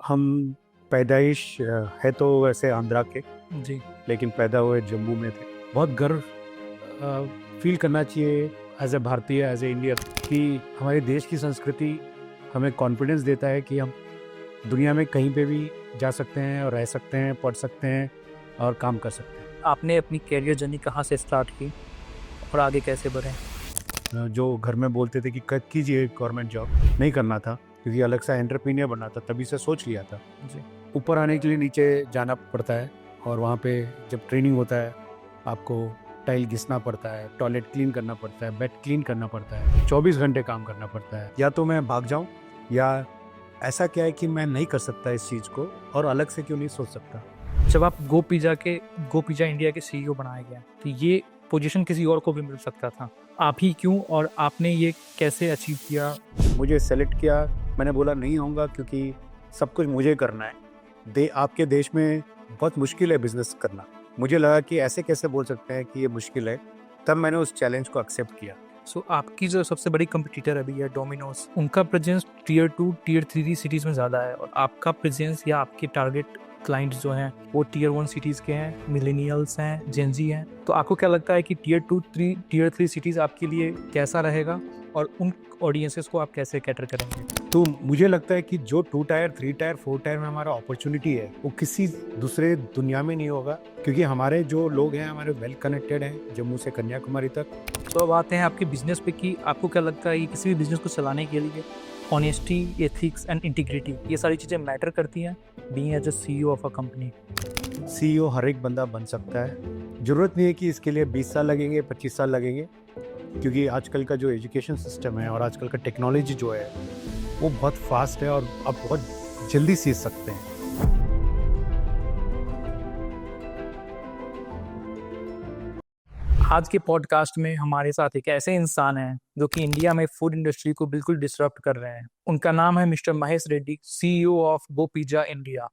हम पैदाइश है तो वैसे आंध्रा के, जी। लेकिन पैदा हुए जम्मू में थे। बहुत गर्व फील करना चाहिए एज ए भारतीय, एज ए इंडियन, कि हमारे देश की संस्कृति हमें कॉन्फिडेंस देता है कि हम दुनिया में कहीं पे भी जा सकते हैं और रह सकते हैं, पढ़ सकते हैं और काम कर सकते हैं। आपने अपनी करियर जर्नी कहाँ से स्टार्ट की और आगे कैसे बढ़े? जो घर में बोलते थे कि कीजिए गवर्नमेंट जॉब, नहीं करना था क्योंकि अलग सा एंटरप्रेन्योर बनना था, तभी से सोच लिया था। जी। ऊपर आने के लिए नीचे जाना पड़ता है और वहाँ पे जब ट्रेनिंग होता है आपको टाइल घिसना पड़ता है, टॉयलेट क्लीन करना पड़ता है, बेड क्लीन करना पड़ता है, 24 घंटे काम करना पड़ता है। या तो मैं भाग जाऊँ, या ऐसा क्या है कि मैं नहीं कर सकता इस चीज़ को और अलग से क्यों नहीं सोच सकता। जब आप गो पिज़्ज़ा इंडिया के सीईओ बनाए गए, तो ये पोजीशन किसी और को भी मिल सकता था। आप ही क्यों, और आपने ये कैसे अचीव किया? मुझे सेलेक्ट किया, मैंने बोला नहीं होऊंगा क्योंकि सब कुछ मुझे करना है। आपके देश में बहुत मुश्किल है बिजनेस करना। मुझे लगा कि ऐसे कैसे बोल सकते हैं कि ये मुश्किल है, तब मैंने उस चैलेंज को एक्सेप्ट किया। सो आपकी जो सबसे बड़ी कंपटीटर अभी है डोमिनोज, उनका प्रेजेंस टियर 2 टियर 3 सिटीज़ में ज़्यादा है, और आपका प्रेजेंस या आपके टारगेट क्लाइंट्स जो हैं वो टियर 1 सिटीज़ के हैं, मिलेनियल्स हैं, जेनजी हैं। तो आपको क्या लगता है कि टियर 2 टियर 3 सिटीज़ आपके लिए कैसा रहेगा, और उन ऑडियंसेस को आप कैसे कैटर करेंगे? तो मुझे लगता है कि जो 2 टायर 3 टायर 4 टायर में हमारा अपॉर्चुनिटी है वो किसी दूसरे दुनिया में नहीं होगा, क्योंकि हमारे जो लोग हैं हमारे वेल कनेक्टेड हैं जम्मू से कन्याकुमारी तक। तो अब आते हैं आपके बिजनेस पे कि आपको क्या लगता है कि किसी भी बिजनेस को चलाने के लिए ऑनेस्टी, एथिक्स एंड इंटीग्रिटी, ये सारी चीज़ें मैटर करती हैं being as a CEO of a company? CEO हर एक बंदा बन सकता है। ज़रूरत नहीं है कि इसके लिए 20 साल लगेंगे, 25 साल लगेंगे, क्योंकि आजकल का जो एजुकेशन सिस्टम है और आजकल का टेक्नोलॉजी जो है वो बहुत फास्ट है और आप बहुत जल्दी सीख सकते हैं। आज के पॉडकास्ट में हमारे साथ एक ऐसे इंसान हैं जो कि इंडिया में फूड इंडस्ट्री को बिल्कुल डिसरप्ट कर रहे हैं। उनका नाम है mister Mahesh Reddy, CEO of go pizza India.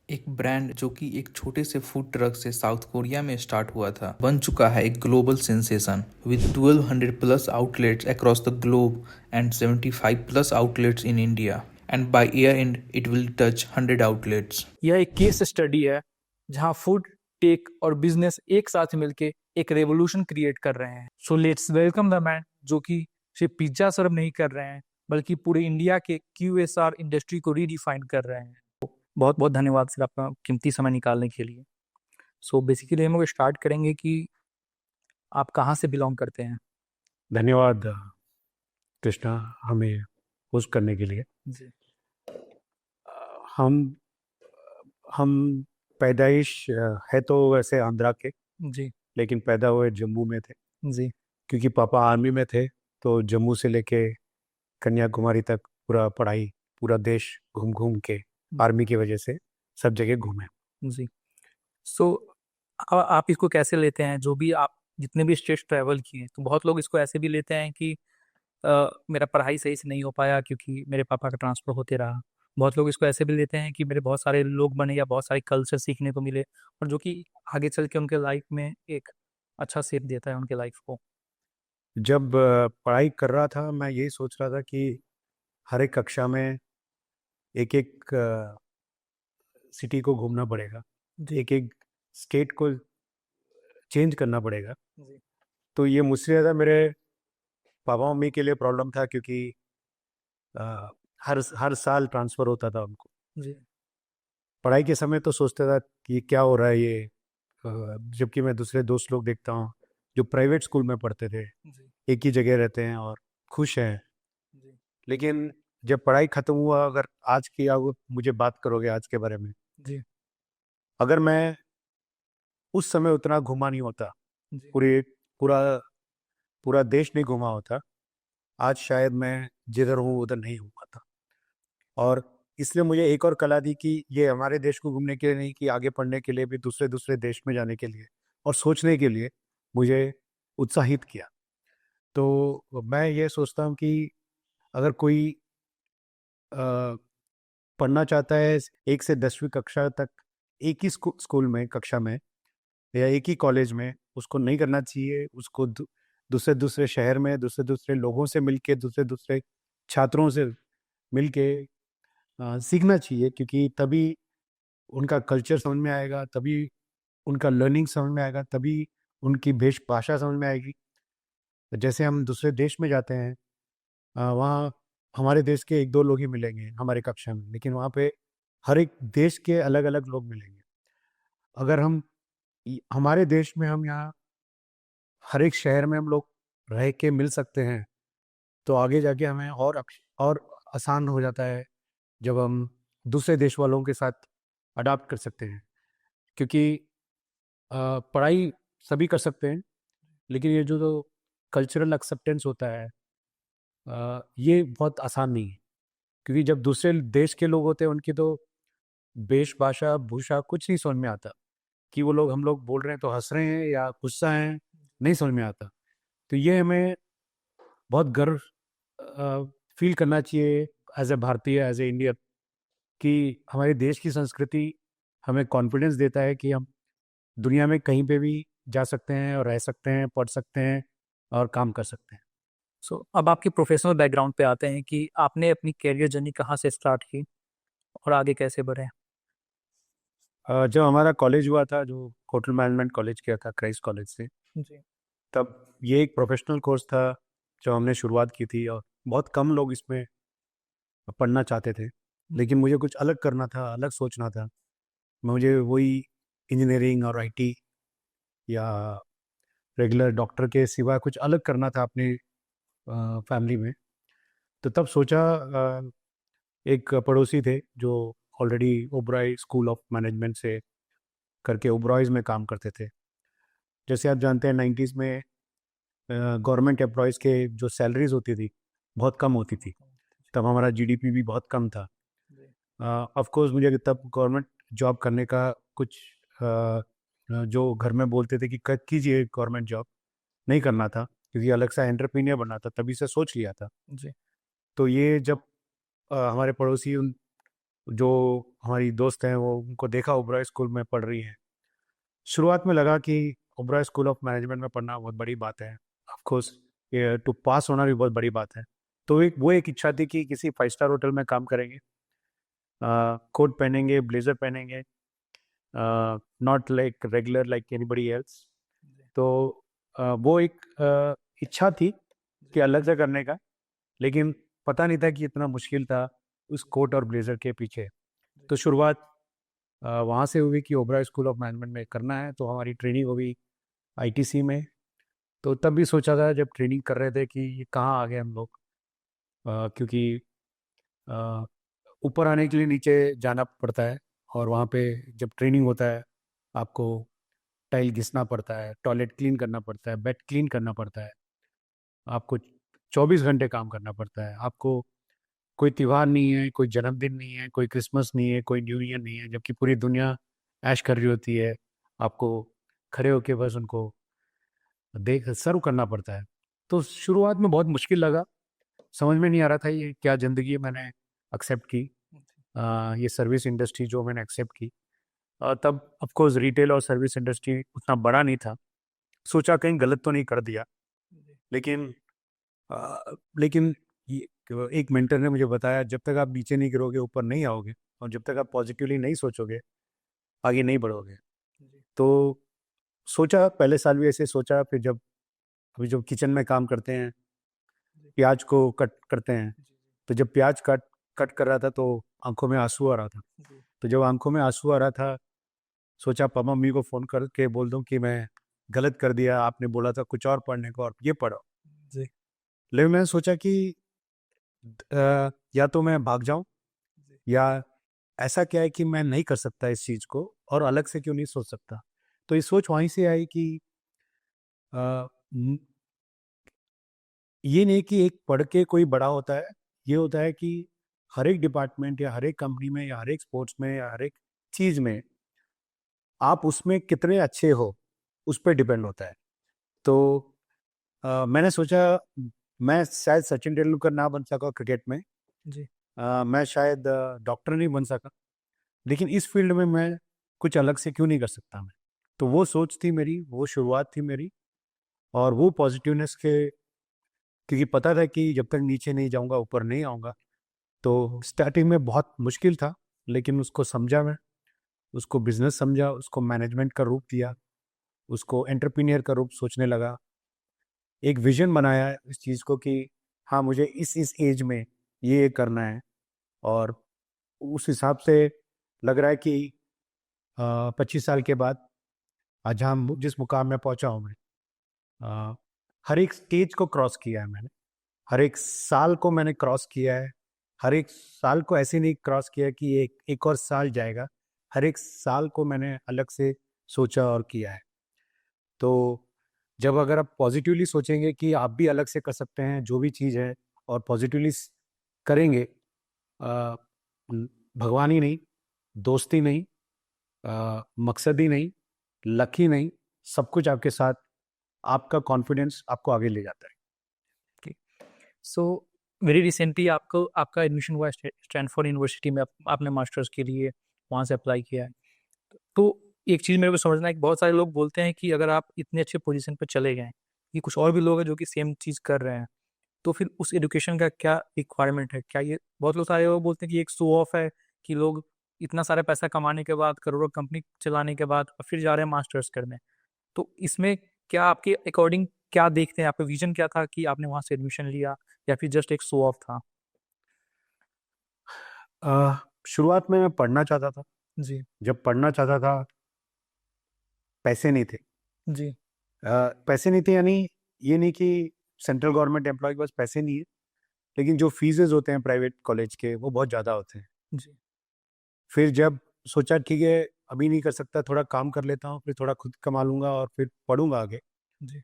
एक ब्रांड जो कि एक छोटे से फूड ट्रक से साउथ कोरिया में स्टार्ट हुआ था, बन चुका है एक global sensation with 1200 plus outlets across the globe and 75 plus outlets in India, and by year and it will touch 100 outlets. यह एक केस स्टडी है जहां फूड, टेक और बिजनेस एक साथ मिलके एक रेवोल्यूशन क्रिएट कर रहे हैं। So let's welcome the man जो कि सिर्फ पिज्जा सर्व नहीं कर रहे हैं, बल्कि पूरे इंडिया के क्यूएसआर इंडस्ट्री को रीडिफाइन कर रहे हैं। बहुत बहुत धन्यवाद सर आपका कीमती समय निकालने के लिए। सो बेसिकली हम लोग स्टार्ट करेंगे कि आप कहाँ से बिलोंग करते हैं? धन्यवाद कृष्णा, हमें होस्ट करने के लिए। जी। हम हम पैदाइश है तो वैसे आंध्रा के, जी। लेकिन पैदा हुए जम्मू में थे, जी। क्योंकि पापा आर्मी में थे। तो जम्मू से लेके कन्याकुमारी तक पूरा पढ़ाई, पूरा देश घूम घूम के, आर्मी की वजह से सब जगह घूमे। जी। सो आप इसको कैसे लेते हैं, जो भी आप जितने भी स्टेट्स ट्रैवल किए? तो बहुत लोग इसको ऐसे भी लेते हैं कि मेरा पढ़ाई सही से नहीं हो पाया क्योंकि मेरे पापा का ट्रांसफ़र होते रहा। बहुत लोग इसको ऐसे भी लेते हैं कि मेरे बहुत सारे लोग बने या बहुत सारे कल्चर सीखने को मिले, और जो कि आगे चल के उनके लाइफ में एक अच्छा शेप देता है उनके लाइफ को। जब पढ़ाई कर रहा था, मैं यही सोच रहा था कि हर एक कक्षा में एक एक सिटी को घूमना पड़ेगा, जी। एक एक स्टेट को चेंज करना पड़ेगा। जी। तो ये मुझसे ज़्यादा मेरे पापा मम्मी के लिए प्रॉब्लम था, क्योंकि अ, हर साल ट्रांसफ़र होता था उनको। जी। पढ़ाई के समय तो सोचता था कि क्या हो रहा है ये, जबकि मैं दूसरे दोस्त लोग देखता हूँ जो प्राइवेट स्कूल में पढ़ते थे, जी। एक ही जगह रहते हैं और खुश हैं। जी। लेकिन जब पढ़ाई ख़त्म हुआ, अगर आज की आप मुझे बात करोगे आज के बारे में, जी। अगर मैं उस समय उतना घूमा नहीं होता, जी। पूरी पूरा पूरा देश नहीं घूमा होता, आज शायद मैं जिधर हूँ उधर नहीं हूँ पाता। और इसलिए मुझे एक और कला दी कि ये हमारे देश को घूमने के लिए नहीं, कि आगे पढ़ने के लिए भी दूसरे दूसरे देश में जाने के लिए और सोचने के लिए मुझे उत्साहित किया। तो मैं ये सोचता हूँ कि अगर कोई अ, पढ़ना चाहता है 1 से 10वीं कक्षा तक एक ही स्कूल में, कक्षा में, या एक ही कॉलेज में, उसको नहीं करना चाहिए। उसको दूसरे दूसरे शहर में दूसरे दूसरे लोगों से मिलके, दूसरे दूसरे छात्रों से मिलके सीखना चाहिए, क्योंकि तभी उनका कल्चर समझ में आएगा, तभी उनका लर्निंग समझ में आएगा, तभी उनकी भाषा समझ में आएगी। तो जैसे हम दूसरे देश में जाते हैं, वहाँ हमारे देश के एक दो लोग ही मिलेंगे हमारे कक्षा में, लेकिन वहाँ पे हर एक देश के अलग अलग लोग मिलेंगे। अगर हम हमारे देश में हम यहाँ हर एक शहर में हम लोग रह के मिल सकते हैं, तो आगे जाके हमें और आसान हो जाता है जब हम दूसरे देश वालों के साथ अडाप्ट कर सकते हैं। क्योंकि पढ़ाई सभी कर सकते हैं, लेकिन ये जो कल्चरल एक्सेप्टेंस होता है, ये बहुत आसान नहीं है। क्योंकि जब दूसरे देश के लोग होते हैं, उनकी तो वेश भाषा भूषा कुछ नहीं समझ में आता, कि वो लोग हम लोग बोल रहे हैं तो हंस रहे हैं या गुस्सा हैं, नहीं समझ में आता। तो ये हमें बहुत गर्व फील करना चाहिए एज ए भारतीय, एज ए इंडियन, कि हमारे देश की संस्कृति हमें कॉन्फिडेंस देता है कि हम दुनिया में कहीं पे भी जा सकते हैं और रह सकते हैं, पढ़ सकते हैं और काम कर सकते हैं। अब आपके प्रोफेशनल बैकग्राउंड पे आते हैं कि आपने अपनी कैरियर जर्नी कहाँ से स्टार्ट की और आगे कैसे बढ़े। जब हमारा कॉलेज हुआ था, जो होटल मैनेजमेंट कॉलेज किया था क्राइस्ट कॉलेज से, जी। तब ये एक प्रोफेशनल कोर्स था जो हमने शुरुआत की थी, और बहुत कम लोग इसमें पढ़ना चाहते थे। लेकिन मुझे कुछ अलग करना था, अलग सोचना था। मुझे वही इंजीनियरिंग और आईटी या रेगुलर डॉक्टर के सिवा कुछ अलग करना था अपनी फैमिली में। तो तब सोचा, एक पड़ोसी थे जो already Oberoi school of management से करके ओबराइज में काम करते थे। जैसे आप जानते हैं, 90s में गवर्नमेंट एम्प्लॉयज़ के जो सैलरीज होती थी बहुत कम होती थी। तब हमारा जीडीपी भी बहुत कम था। ऑफ कोर्स मुझे तब गवर्नमेंट जॉब करने का कुछ जो घर में बोलते थे कि कीजिए गवर्नमेंट जॉब, नहीं करना था, क्योंकि अलग सा एंटरप्रेन्योर बनना था, तभी से सोच लिया था। जी। तो ये जब हमारे पड़ोसी जो हमारी दोस्त हैं, वो उनको देखा ओबराय स्कूल में पढ़ रही हैं, शुरुआत में लगा कि ओबराय स्कूल ऑफ मैनेजमेंट में पढ़ना बहुत बड़ी बात है। ऑफ कोर्स ये टू पास होना भी बहुत बड़ी बात है। तो एक इच्छा थी कि किसी 5 स्टार होटल में काम करेंगे, कोट पहनेंगे, ब्लेजर पहनेंगे, not like regular like anybody else. तो वो एक इच्छा थी कि अलग से करने का, लेकिन पता नहीं था कि इतना मुश्किल था उस कोट और ब्लेजर के पीछे। तो शुरुआत वहाँ से हुई कि ओबराय स्कूल ऑफ मैनेजमेंट में करना है, तो हमारी ट्रेनिंग हुई आईटीसी में। तो तब भी सोचा था जब ट्रेनिंग कर रहे थे कि ये कहाँ आ गए हम लोग, क्योंकि अ, ऊपर आने के लिए नीचे जाना पड़ता है, और वहाँ पे जब ट्रेनिंग होता है आपको टाइल घिसना पड़ता है, टॉयलेट क्लीन करना पड़ता है, बेड क्लीन करना पड़ता है, आपको 24 घंटे काम करना पड़ता है। आपको कोई त्योहार नहीं है, कोई जन्मदिन नहीं है, कोई क्रिसमस नहीं है, कोई न्यू ईयर नहीं है, जबकि पूरी दुनिया ऐश कर रही होती है। आपको खड़े होके बस उनको देख सर्व करना पड़ता है। तो शुरुआत में बहुत मुश्किल लगा, समझ में नहीं आ रहा था ये क्या ज़िंदगी मैंने एक्सेप्ट की, ये सर्विस इंडस्ट्री जो मैंने एक्सेप्ट की। तब ऑफ कोर्स रिटेल और सर्विस इंडस्ट्री उतना बड़ा नहीं था, सोचा कहीं गलत तो नहीं कर दिया। लेकिन लेकिन ये एक मेंटर ने मुझे बताया, जब तक आप नीचे नहीं गिरोगे ऊपर नहीं आओगे, और जब तक आप पॉजिटिवली नहीं सोचोगे आगे नहीं बढ़ोगे। तो सोचा, पहले साल भी ऐसे सोचा, फिर जब अभी जब किचन में काम करते हैं, प्याज को कट करते हैं, तो जब प्याज कट कट कर रहा था तो आंखों में आंसू आ रहा था। तो जब आंखों में आंसू आ रहा था, सोचा पापा मम्मी को फ़ोन करके बोल दूं कि मैं गलत कर दिया, आपने बोला था कुछ और पढ़ने को और ये पढ़ो। जी। लेकिन मैंने सोचा कि या तो मैं भाग जाऊं, या ऐसा क्या है कि मैं नहीं कर सकता इस चीज़ को, और अलग से क्यों नहीं सोच सकता। तो ये सोच वहीं से आई कि अ, न- ये नहीं कि एक पढ़ के कोई बड़ा होता है, ये होता है कि हर एक डिपार्टमेंट या हर एक कंपनी में या हर एक स्पोर्ट्स में या हर एक चीज़ में आप उसमें कितने अच्छे हो, उस पर डिपेंड होता है। तो मैंने सोचा, मैं शायद सचिन तेंदुलकर ना बन सका क्रिकेट में, जी। मैं शायद डॉक्टर नहीं बन सका, लेकिन इस फील्ड में मैं कुछ अलग से क्यों नहीं कर सकता मैं। तो वो सोच थी मेरी, वो शुरुआत थी मेरी, और वो पॉजिटिवनेस के, क्योंकि पता था कि जब तक नीचे नहीं जाऊंगा ऊपर नहीं आऊंगा। तो स्टार्टिंग में बहुत मुश्किल था, लेकिन उसको समझा मैं, उसको बिजनेस समझा, उसको मैनेजमेंट का रूप दिया, उसको एंटरप्रेन्योर का रूप सोचने लगा, एक विजन बनाया इस चीज़ को कि हाँ, मुझे इस एज में ये करना है। और उस हिसाब से लग रहा है कि 25 साल के बाद आज हम जिस मुकाम में पहुंचा हूँ मैं, अ, हर एक स्टेज को क्रॉस किया है मैंने, हर एक साल को मैंने क्रॉस किया है, हर एक साल को ऐसे नहीं क्रॉस किया कि एक और साल जाएगा, हर एक साल को मैंने अलग से सोचा और किया है। तो जब अगर आप पॉजिटिवली सोचेंगे कि आप भी अलग से कर सकते हैं जो भी चीज़ है, और पॉजिटिवली करेंगे, अ, भगवान ही नहीं, दोस्ती नहीं, मकसद ही नहीं, लक ही नहीं, सब कुछ आपके साथ, आपका कॉन्फिडेंस आपको आगे ले जाता है। सो वेरी रिसेंटली आपको आपका एडमिशन हुआ स्टैनफोर्ड यूनिवर्सिटी में, आपने मास्टर्स के लिए वहाँ से अप्लाई किया है। तो एक चीज़ मेरे को समझना है कि बहुत सारे लोग बोलते हैं कि अगर आप इतने अच्छे पोजीशन पर चले गए कि कुछ और भी लोग हैं जो कि सेम चीज़ कर रहे हैं, तो फिर उस एजुकेशन का क्या रिक्वायरमेंट है? क्या ये बहुत लोग सारे लोग बोलते हैं कि एक शो ऑफ है कि लोग इतना सारा पैसा कमाने के बाद, करोड़ों कंपनी चलाने के बाद और फिर जा रहे हैं मास्टर्स करने। तो इसमें क्या आपके अकॉर्डिंग क्या देखते हैं? आपका विजन क्या था कि आपने वहाँ से एडमिशन लिया, या फिर जस्ट एक शो ऑफ था? शुरुआत में मैं पढ़ना चाहता था। जी, जब पढ़ना चाहता था, पैसे नहीं थे। जी, पैसे नहीं थे यानी ये नहीं कि सेंट्रल गवर्नमेंट एम्प्लॉय के पास पैसे नहीं है, लेकिन जो फीसेस होते हैं प्राइवेट कॉलेज के वो बहुत ज़्यादा होते हैं। जी, फिर जब सोचा ठीक है, अभी नहीं कर सकता, थोड़ा काम कर लेता हूँ, फिर थोड़ा खुद कमा लूँगा और फिर पढ़ूंगा आगे। जी,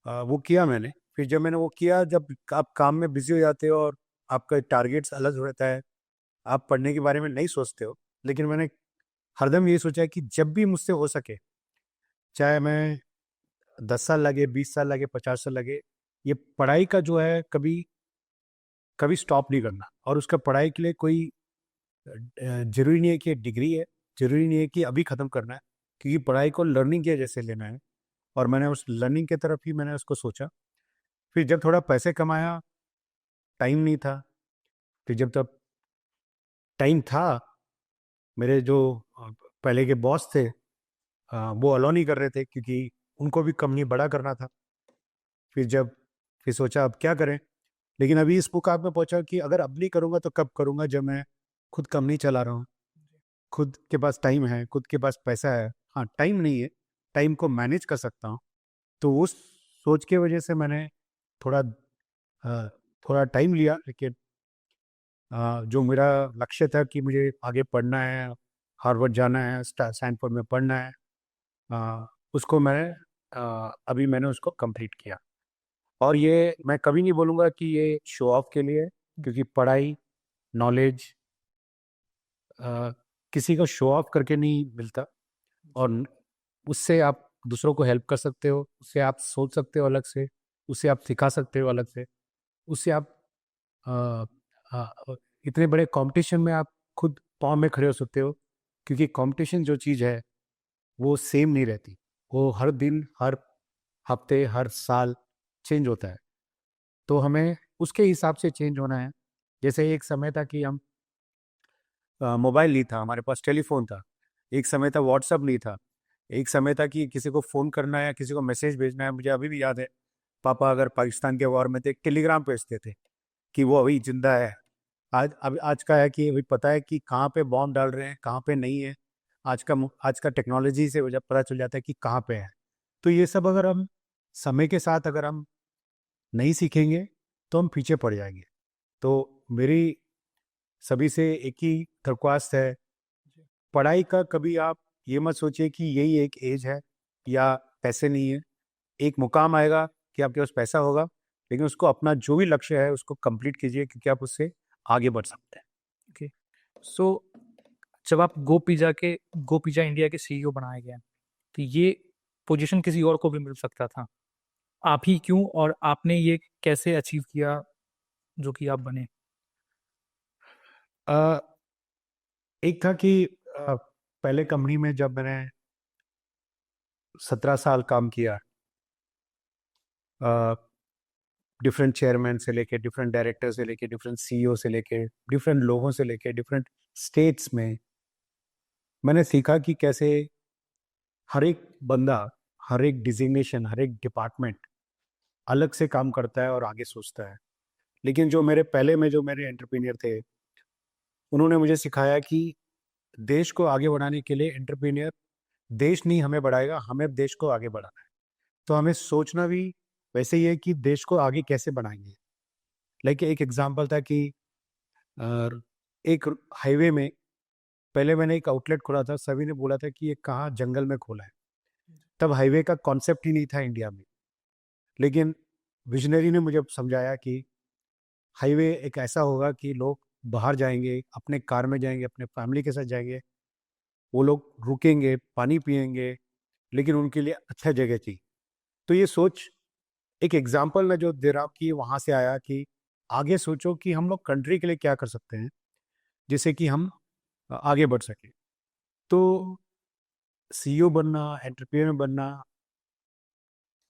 वो किया मैंने। फिर जब मैंने वो किया, जब आप काम में बिजी हो जाते हो और आपका टारगेट्स अलग रहता है, आप पढ़ने के बारे में नहीं सोचते हो, लेकिन मैंने हरदम ये सोचा कि जब भी मुझसे हो सके, चाहे मैं 10 साल लगे, 20 साल लगे, 50 साल लगे, ये पढ़ाई का जो है कभी कभी स्टॉप नहीं करना। और उसका पढ़ाई के लिए कोई जरूरी नहीं है कि डिग्री है, जरूरी नहीं है कि अभी ख़त्म करना है, क्योंकि पढ़ाई को लर्निंग के जैसे लेना है। और मैंने उस लर्निंग की तरफ ही मैंने उसको सोचा। फिर जब थोड़ा पैसे कमाया, टाइम नहीं था। फिर जब तब टाइम था, मेरे जो पहले के बॉस थे, वो अलाउ नहीं कर रहे थे, क्योंकि उनको भी कंपनी बड़ा करना था। फिर जब फिर सोचा अब क्या करें। लेकिन अभी इस मुकाम में पहुंचा कि अगर अब नहीं करूँगा तो कब करूँगा, जब मैं खुद कंपनी चला रहा हूँ, खुद के पास टाइम है, खुद के पास पैसा है। हाँ, टाइम नहीं है, टाइम को मैनेज कर सकता हूँ। तो उस सोच के वजह से मैंने थोड़ा थोड़ा टाइम लिया, लेकिन जो मेरा लक्ष्य था कि मुझे आगे पढ़ना है, हार्वर्ड जाना है, स्टैनफोर्ड में पढ़ना है, उसको मैंने अभी मैंने उसको कंप्लीट किया। और ये मैं कभी नहीं बोलूँगा कि ये शो ऑफ के लिए है, क्योंकि पढ़ाई, नॉलेज किसी को शो ऑफ करके नहीं मिलता। और उससे आप दूसरों को हेल्प कर सकते हो, उससे आप सोच सकते हो अलग से, उससे आप सिखा सकते हो अलग से, उससे आप अ, इतने बड़े कंपटीशन में आप खुद पाँव में खड़े हो सकते हो। क्योंकि कंपटीशन जो चीज़ है वो सेम नहीं रहती, वो हर दिन, हर हफ्ते, हर साल चेंज होता है। तो हमें उसके हिसाब से चेंज होना है। जैसे एक समय था कि हम मोबाइल नहीं था, हमारे पास टेलीफोन था। एक समय था व्हाट्सअप नहीं था। एक समय था कि किसी को फ़ोन करना है या किसी को मैसेज भेजना है। मुझे अभी भी याद है, पापा अगर पाकिस्तान के वॉर में थे, टेलीग्राम भेजते थे कि वो अभी जिंदा है। आज का है कि अभी पता है कि कहाँ पे बॉम्ब डाल रहे हैं, कहाँ पे नहीं है। आज का टेक्नोलॉजी से जब पता चल जाता है कि कहाँ पे है। तो ये सब अगर हम समय के साथ अगर हम नहीं सीखेंगे तो हम पीछे पड़ जाएंगे। तो मेरी सभी से एक ही दरख्वास्त है, पढ़ाई का कभी आप ये मत सोचिए कि यही एक एज है या पैसे नहीं है। एक मुकाम आएगा कि आपके पास पैसा होगा, लेकिन उसको अपना जो भी लक्ष्य है उसको कंप्लीट कीजिए, क्योंकि आप उससे आगे बढ़ सकते हैं। ओके। सो जब आप गो पिज़्ज़ा इंडिया के सीईओ बनाए गए, तो ये पोजीशन किसी और को भी मिल सकता था। आप ही क्यों, और आपने ये कैसे अचीव किया जो कि आप बने? अ, एक था कि पहले कंपनी में जब मैंने 17 साल काम किया, डिफरेंट चेयरमैन से लेके, डिफरेंट डायरेक्टर से लेके, डिफरेंट सीईओ से लेके, डिफरेंट लोगों से लेके, डिफरेंट स्टेट्स में मैंने सीखा कि कैसे हर एक बंदा, हर एक डिजिग्नेशन, हर एक डिपार्टमेंट अलग से काम करता है और आगे सोचता है। लेकिन जो मेरे पहले में जो मेरे एंटरप्रेन्योर थे, उन्होंने मुझे सिखाया कि देश को आगे बढ़ाने के लिए एंटरप्रेन्योर देश नहीं हमें बढ़ाएगा, हमें देश को आगे बढ़ाना है। तो हमें सोचना भी वैसे ही है कि देश को आगे कैसे बढ़ाएंगे। लाइक एक एग्जांपल था कि अ, एक हाईवे में पहले मैंने एक आउटलेट खोला था, सभी ने बोला था कि ये कहाँ जंगल में खोला है। तब हाईवे का कॉन्सेप्ट ही नहीं था इंडिया में। लेकिन विजनरी ने मुझे समझाया कि हाईवे एक ऐसा होगा कि लोग बाहर जाएंगे, अपने कार में जाएंगे, अपने फैमिली के साथ जाएंगे, वो लोग रुकेंगे, पानी पिएंगे, लेकिन उनके लिए अच्छा जगह चाहिए। तो ये सोच, एक एग्जाम्पल मैं जो दे रहा हूँ कि वहाँ से आया कि आगे सोचो कि हम लोग कंट्री के लिए क्या कर सकते हैं जिससे कि हम आगे बढ़ सके। तो सीईओ बनना, एंटरप्रेन्योर बनना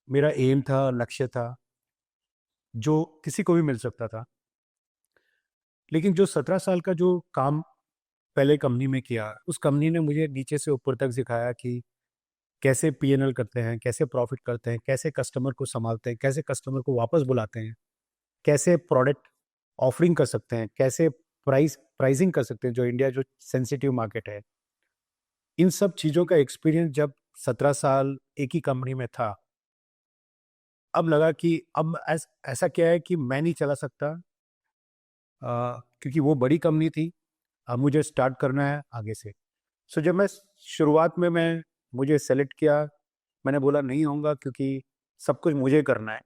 मेरा एम था, लक्ष्य था, जो किसी को भी मिल सकता था। लेकिन जो 17 साल का जो काम पहले कंपनी में किया, उस कंपनी ने मुझे नीचे से ऊपर तक सिखाया कि कैसे पीएनएल करते हैं, कैसे प्रॉफिट करते हैं, कैसे कस्टमर को संभालते हैं, कैसे कस्टमर को वापस बुलाते हैं, कैसे प्रोडक्ट ऑफरिंग कर सकते हैं, कैसे प्राइसिंग कर सकते हैं, जो इंडिया जो सेंसिटिव मार्केट है। इन सब चीज़ों का एक्सपीरियंस जब 17 साल एक ही कंपनी में था, अब लगा कि अब ऐसा क्या है कि मैं नहीं चला सकता, क्योंकि वो बड़ी कंपनी थी, अब मुझे स्टार्ट करना है आगे से। सो जब मैं शुरुआत में मुझे सेलेक्ट किया, मैंने बोला नहीं होऊंगा क्योंकि सब कुछ मुझे करना है,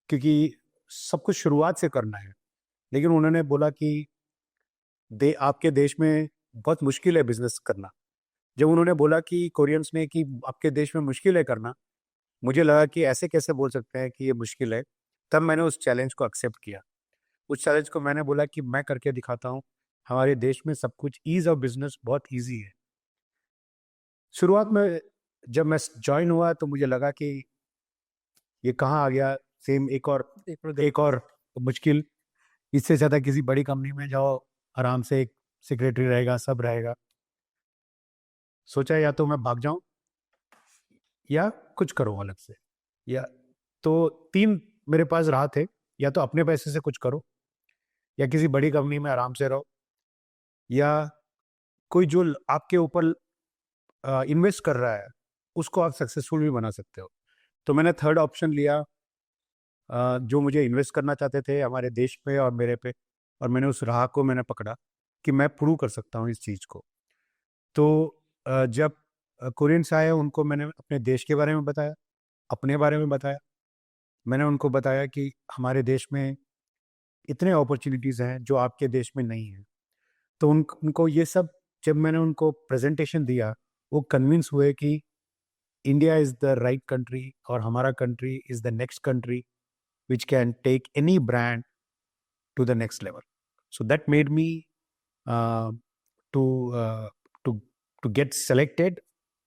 क्योंकि सब कुछ शुरुआत से करना है। लेकिन उन्होंने बोला कि आपके देश में बहुत मुश्किल है बिजनेस करना। जब उन्होंने बोला कि कोरियंस ने कि आपके देश में मुश्किल है करना, मुझे लगा कि ऐसे कैसे बोल सकते हैं कि ये मुश्किल है। तब मैंने उस चैलेंज को एक्सेप्ट किया। उस चैलेंज को मैंने बोला कि मैं करके दिखाता हूँ, हमारे देश में सब कुछ ईज ऑफ बिजनेस बहुत ईजी है। शुरुआत में जब मैं ज्वाइन हुआ तो मुझे लगा कि ये कहाँ आ गया, सेम एक और मुश्किल। इससे ज़्यादा किसी बड़ी कंपनी में जाओ, आराम से एक सेक्रेटरी रहेगा, सब रहेगा। सोचा या तो मैं भाग जाऊं या कुछ करो अलग से। या तो तीन मेरे पास राह थे, या तो अपने पैसे से कुछ करो, या किसी बड़ी कंपनी में आराम से रहो, या कोई जो आपके ऊपर इन्वेस्ट कर रहा है उसको आप सक्सेसफुल भी बना सकते हो। तो मैंने थर्ड ऑप्शन लिया, जो मुझे इन्वेस्ट करना चाहते थे हमारे देश पे और मेरे पे, और मैंने उस राह को मैंने पकड़ा कि मैं प्रूव कर सकता हूँ इस चीज़ को। तो जब कोरियंस आए, उनको मैंने अपने देश के बारे में बताया, अपने बारे में बताया। मैंने उनको बताया कि हमारे देश में इतने अपॉर्चुनिटीज़ हैं जो आपके देश में नहीं है। तो उनको ये सब जब मैंने उनको प्रेजेंटेशन दिया, वो कन्विंस हुए कि India is the right country और हमारा country is the next country which can take any brand to the next level. So that made me uh, to uh, to to get selected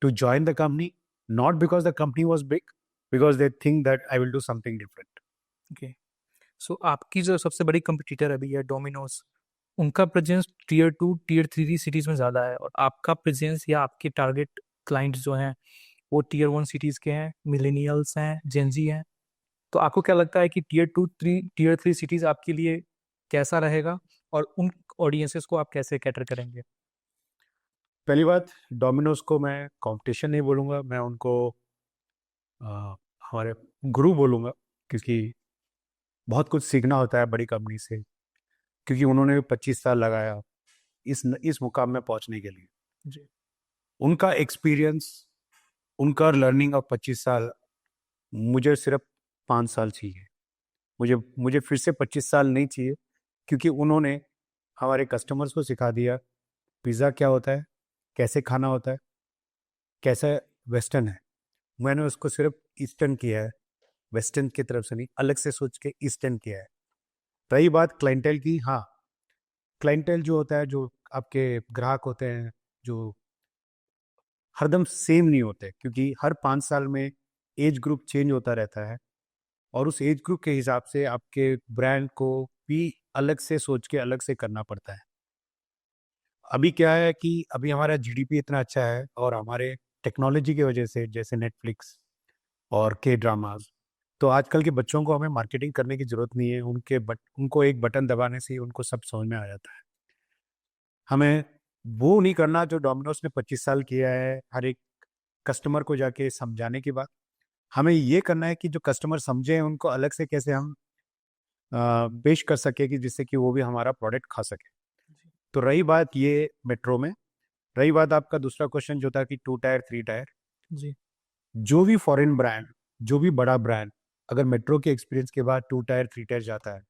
to join the company, not because the company was big, because they think that I will do something different. Okay, so आपकी जो सबसे बड़ी competitor अभी है Domino's, उनका presence tier 2 tier 3 cities में ज़्यादा है, और आपका प्रेजेंस या आपके टारगेट क्लाइंट्स जो हैं वो टीयर 1 सिटीज़ के हैं, मिलेनियल्स हैं, जेंजी हैं। तो आपको क्या लगता है कि टीयर 3 सिटीज़ आपके लिए कैसा रहेगा, और उन ऑडियंसेस को आप कैसे कैटर करेंगे? पहली बात, डोमिनोज को मैं कंपटीशन नहीं बोलूँगा, मैं उनको हमारे गुरु बोलूँगा, क्योंकि बहुत कुछ सीखना होता है बड़ी कंपनी से, क्योंकि उन्होंने 25 साल लगाया इस मुकाम में पहुंचने के लिए। जी। उनका एक्सपीरियंस, उनका लर्निंग ऑफ 25 साल, मुझे सिर्फ 5 साल चाहिए। मुझे मुझे फिर से 25 साल नहीं चाहिए, क्योंकि उन्होंने हमारे कस्टमर्स को सिखा दिया पिज़्ज़ा क्या होता है, कैसे खाना होता है, कैसा वेस्टर्न है। मैंने उसको सिर्फ ईस्टर्न किया है, वेस्टर्न की तरफ से नहीं, अलग से सोच के ईस्टर्न किया है। रही बात क्लाइंटेल की, हाँ, क्लाइंटेल जो होता है, जो आपके ग्राहक होते हैं, जो हरदम सेम नहीं होते, क्योंकि हर 5 साल में एज ग्रुप चेंज होता रहता है। और उस एज ग्रुप के हिसाब से आपके ब्रांड को भी अलग से सोच के अलग से करना पड़ता है। अभी क्या है कि अभी हमारा जीडीपी इतना अच्छा है और हमारे टेक्नोलॉजी की वजह से, जैसे नेटफ्लिक्स और के ड्रामाज, तो आजकल के बच्चों को हमें मार्केटिंग करने की ज़रूरत नहीं है। उनको एक बटन दबाने से ही उनको सब समझ में आ जाता है। हमें वो नहीं करना जो डोमिनोज ने 25 साल किया है, हर एक कस्टमर को जाके समझाने के बाद। हमें ये करना है कि जो कस्टमर समझे उनको अलग से कैसे हम पेश कर सके कि जिससे कि वो भी हमारा प्रोडक्ट खा सके। तो रही बात ये मेट्रो में, रही बात आपका दूसरा क्वेश्चन जो था कि 2 टायर 3 टायर, जी जो भी फॉरेन ब्रांड, जो भी बड़ा ब्रांड अगर मेट्रो के एक्सपीरियंस के बाद 2 टायर 3 टायर जाता है,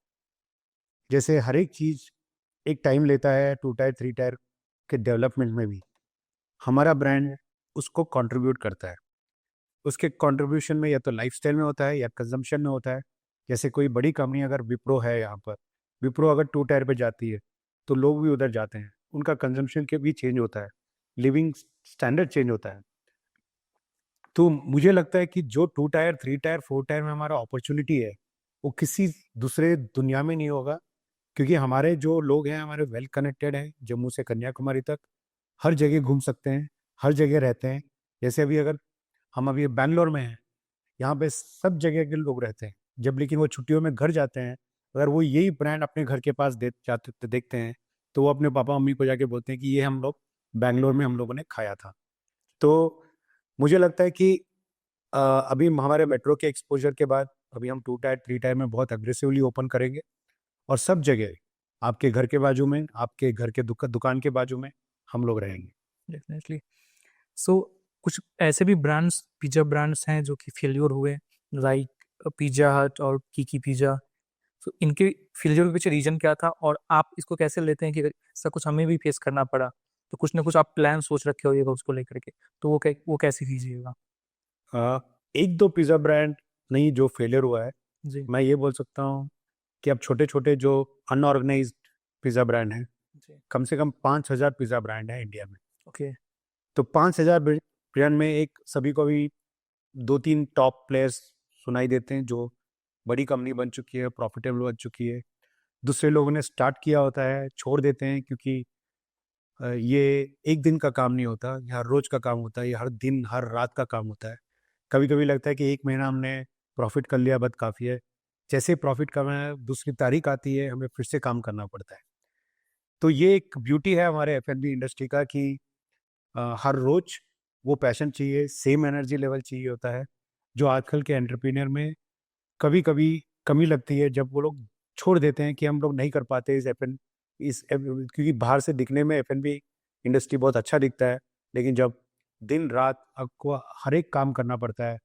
जैसे हर एक चीज़ एक टाइम लेता है 2 टायर 3 टायर के डेवलपमेंट में भी हमारा ब्रांड उसको कंट्रीब्यूट करता है। उसके कंट्रीब्यूशन में या तो लाइफस्टाइल में होता है या कंजम्पशन में होता है। जैसे कोई बड़ी कंपनी अगर विप्रो है यहाँ पर, विप्रो अगर 2 टायर पे जाती है तो लोग भी उधर जाते हैं, उनका कंजम्पशन के भी चेंज होता है, लिविंग स्टैंडर्ड चेंज होता है। तो मुझे लगता है कि जो 2 टायर 3 टायर 4 टायर में हमारा अपॉर्चुनिटी है वो किसी दूसरे दुनिया में नहीं होगा, क्योंकि हमारे जो लोग हैं हमारे वेल कनेक्टेड हैं, जम्मू से कन्याकुमारी तक हर जगह घूम सकते हैं, हर जगह रहते हैं। जैसे अभी अगर हम अभी बैंगलोर में हैं, यहाँ पे सब जगह के लोग रहते हैं। जब लेकिन वो छुट्टियों में घर जाते हैं, अगर वो यही ब्रांड अपने घर के पास जाते देखते हैं तो वो अपने पापा मम्मी को जाके बोलते हैं कि ये हम लोग बैंगलोर में हम लोगों ने खाया था। तो मुझे लगता है कि अभी हमारे मेट्रो के एक्सपोजर के बाद अभी हम 2 टायर 3 टायर में बहुत अग्रेसिवली ओपन करेंगे और सब जगह आपके घर के बाजू में, आपके घर के दुकान के बाजू में हम लोग रहेंगे। डेफिनेटली। सो कुछ ऐसे भी ब्रांड्स, पिज़्ज़ा ब्रांड्स हैं जो कि फेल्योर हुए, लाइक पिज़्ज़ा हट और किकी पिज़्ज़ा। तो इनके फेल्योर के पीछे रीज़न क्या था और आप इसको कैसे लेते हैं कि अगर ऐसा कुछ हमें भी फेस करना पड़ा तो कुछ ना कुछ आप प्लान सोच रखे होइएगा उसको लेकर के, तो वो कैसे कीजिएगा? एक दो पिज़्ज़ा ब्रांड नहीं जो फेलियर हुआ है, जी मैं ये बोल सकता हूँ कि अब छोटे छोटे जो अनऑर्गेनाइज्ड पिज़्ज़ा ब्रांड हैं, जी कम से कम 5,000 पिज़्ज़ा ब्रांड है इंडिया में। ओके तो 5,000 ब्रांड में एक सभी को भी 2-3 टॉप प्लेयर्स सुनाई देते हैं जो बड़ी कंपनी बन चुकी है, प्रॉफिटेबल बन चुकी है। दूसरे लोगों ने स्टार्ट किया होता है, छोड़ देते हैं, क्योंकि ये एक दिन का काम नहीं होता, ये हर रोज का काम होता है, ये हर दिन हर रात का काम होता है। कभी कभी लगता है कि एक महीना हमने प्रॉफिट कर लिया, बस काफ़ी है। जैसे प्रॉफिट का दूसरी तारीख आती है, हमें फिर से काम करना पड़ता है। तो ये एक ब्यूटी है हमारे एफ&बी इंडस्ट्री का कि हर रोज वो पैशन चाहिए, सेम एनर्जी लेवल चाहिए होता है, जो आजकल के एंटरप्रेन्योर में कभी कभी कमी लगती है, जब वो लोग छोड़ देते हैं कि हम लोग नहीं कर पाते क्योंकि बाहर से दिखने में एफ&बी इंडस्ट्री बहुत अच्छा दिखता है, लेकिन जब दिन रात आपको हर एक काम करना पड़ता है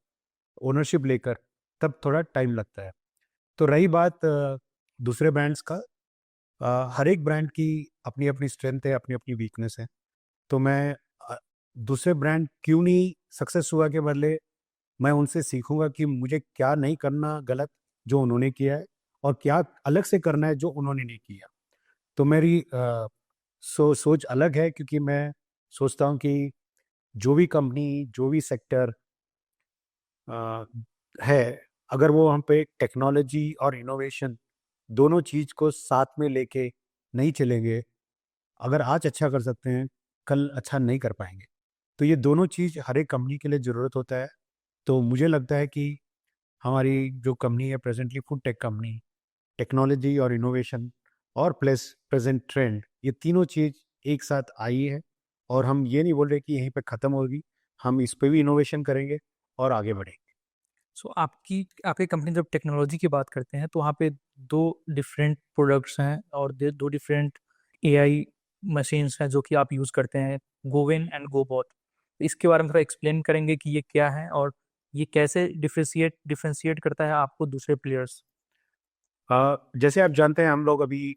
ओनरशिप लेकर, तब थोड़ा टाइम लगता है। तो रही बात दूसरे ब्रांड्स का, हर एक ब्रांड की अपनी अपनी स्ट्रेंथ है, अपनी अपनी वीकनेस है। तो मैं दूसरे ब्रांड क्यों नहीं सक्सेस हुआ के बदले मैं उनसे सीखूंगा कि मुझे क्या नहीं करना गलत जो उन्होंने किया है और क्या अलग से करना है जो उन्होंने नहीं किया। तो मेरी सोच अलग है, क्योंकि मैं सोचता हूँ कि जो भी कंपनी, जो भी सेक्टर है, अगर वो हम पे टेक्नोलॉजी और इनोवेशन दोनों चीज़ को साथ में लेके नहीं चलेंगे, अगर आज अच्छा कर सकते हैं कल अच्छा नहीं कर पाएंगे। तो ये दोनों चीज़ हर एक कंपनी के लिए ज़रूरत होता है। तो मुझे लगता है कि हमारी जो कंपनी है presently, food tech company, technology और इनोवेशन और प्लस प्रेजेंट ट्रेंड, ये तीनों चीज़ एक साथ आई है। और हम ये नहीं बोल रहे कि यहीं पे ख़त्म होगी, हम इस पे भी इनोवेशन करेंगे और आगे बढ़ेंगे। सो आपकी आपकी कंपनी जब टेक्नोलॉजी की बात करते हैं तो वहाँ पे दो डिफरेंट प्रोडक्ट्स हैं और दो डिफरेंट एआई मशीन्स हैं जो कि आप यूज़ करते हैं, गोविन एंड गोबॉट। इसके बारे में थोड़ा एक्सप्लेन करेंगे कि ये क्या है और ये कैसे डिफ्रेंशिएट करता है आपको दूसरे प्लेयर्स? जैसे आप जानते हैं हम लोग अभी,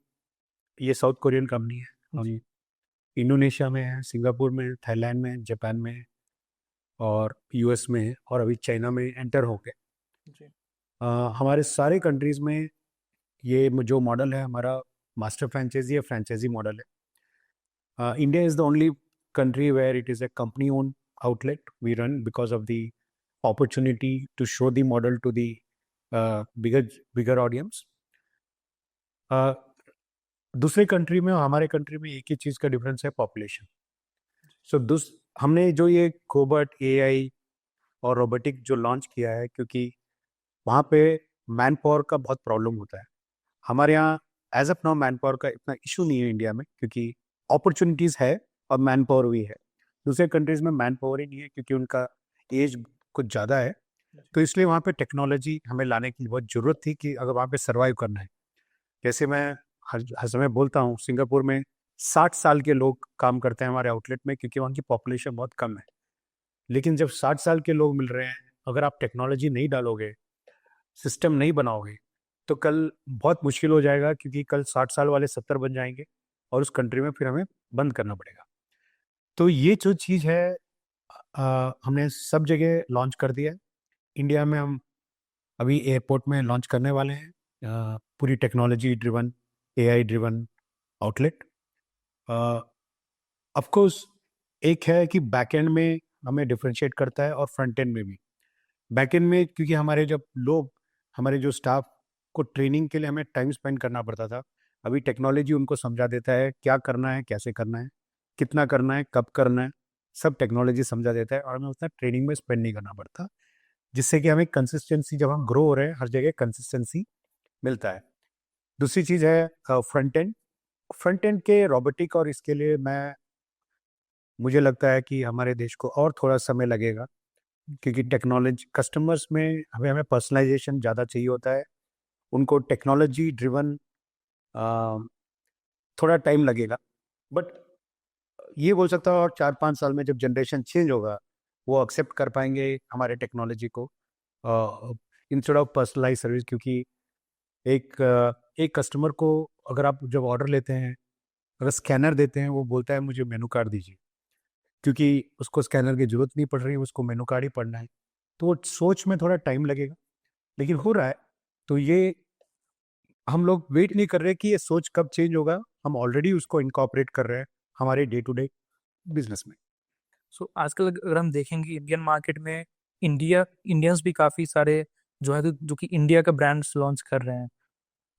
ये साउथ कोरियन कंपनी है, हम इंडोनेशिया में है, सिंगापुर में, थाईलैंड में, जापान में और यूएस में है और अभी चाइना में एंटर हो गए। जी हमारे सारे कंट्रीज़ में ये जो मॉडल है हमारा मास्टर फ्रेंचाइजी या फ्रेंचाइजी मॉडल है। India is the only country where it is a company owned outlet we run because of the opportunity to show the model to the bigger audience. दूसरे country में और हमारे country में एक ही चीज़ का difference है, population. सो हमने जो ये कोबर्ट एआई और रोबोटिक जो लॉन्च किया है, क्योंकि वहाँ पे मैन पावर का बहुत प्रॉब्लम होता है। हमारे यहाँ as of now manpower का इतना इशू नहीं है इंडिया में, क्योंकि अपॉर्चुनिटीज़ है और मैन पावर भी है। दूसरे कंट्रीज़ में मैन पावर ही नहीं है, क्योंकि उनका एज कुछ ज़्यादा है। तो इसलिए वहाँ पे टेक्नोलॉजी हमें लाने की बहुत ज़रूरत थी, कि अगर वहाँ पे सर्वाइव करना है। जैसे मैं हर समय बोलता हूँ, सिंगापुर में 60 साल के लोग काम करते हैं हमारे आउटलेट में, क्योंकि वहाँ की पॉपुलेशन बहुत कम है। लेकिन जब 60 साल के लोग मिल रहे हैं, अगर आप टेक्नोलॉजी नहीं डालोगे, सिस्टम नहीं बनाओगे, तो कल बहुत मुश्किल हो जाएगा, क्योंकि कल 60 साल वाले 70 बन जाएंगे और उस कंट्री में फिर हमें बंद करना पड़ेगा। तो ये जो चीज़ है, हमने सब जगह लॉन्च कर दिया है। इंडिया में हम अभी एयरपोर्ट में लॉन्च करने वाले हैं, पूरी technology driven, AI driven outlet. Of course एक है कि बैकएंड में हमें डिफरेंशिएट करता है और फ्रंट एंड में भी। बैकएंड में क्योंकि हमारे जो स्टाफ को ट्रेनिंग के लिए हमें टाइम स्पेंड करना पड़ता था, अभी टेक्नोलॉजी उनको समझा देता है क्या करना है, कैसे करना है, कितना करना है, कब करना है, सब टेक्नोलॉजी समझा देता है और हमें उतना ट्रेनिंग में स्पेंड नहीं करना पड़ता, जिससे कि हमें कंसिस्टेंसी, जब हम ग्रो हो रहे हैं हर जगह कंसिस्टेंसी मिलता है। दूसरी चीज़ है फ्रंट एंड। फ्रंट एंड के रोबोटिक और इसके लिए मुझे लगता है कि हमारे देश को और थोड़ा समय लगेगा, क्योंकि टेक्नोलॉजी कस्टमर्स में हमें पर्सनलाइजेशन ज़्यादा चाहिए होता है। उनको टेक्नोलॉजी ड्रिवन थोड़ा टाइम लगेगा, बट ये बोल सकता हूँ और 4-5 साल में जब जनरेशन चेंज होगा, वो एक्सेप्ट कर पाएंगे हमारे टेक्नोलॉजी को इंस्टेड ऑफ पर्सनलाइज सर्विस। क्योंकि एक कस्टमर को अगर आप जब ऑर्डर लेते हैं, अगर स्कैनर देते हैं, वो बोलता है मुझे मेनू कार्ड दीजिए, क्योंकि उसको स्कैनर की जरूरत नहीं पड़ रही है, उसको मेनू कार्ड ही पढ़ना है। तो वो सोच में थोड़ा टाइम लगेगा, लेकिन हो रहा है। तो ये हम लोग वेट नहीं कर रहे कि ये सोच कब चेंज होगा, हम ऑलरेडी उसको इनकॉर्पोरेट कर रहे हैं हमारे डे टू डे बिजनेस में। सो आजकल अगर हम देखेंगे इंडियन मार्केट में, इंडियंस भी काफ़ी सारे जो है जो कि इंडिया का ब्रांड्स लॉन्च कर रहे हैं।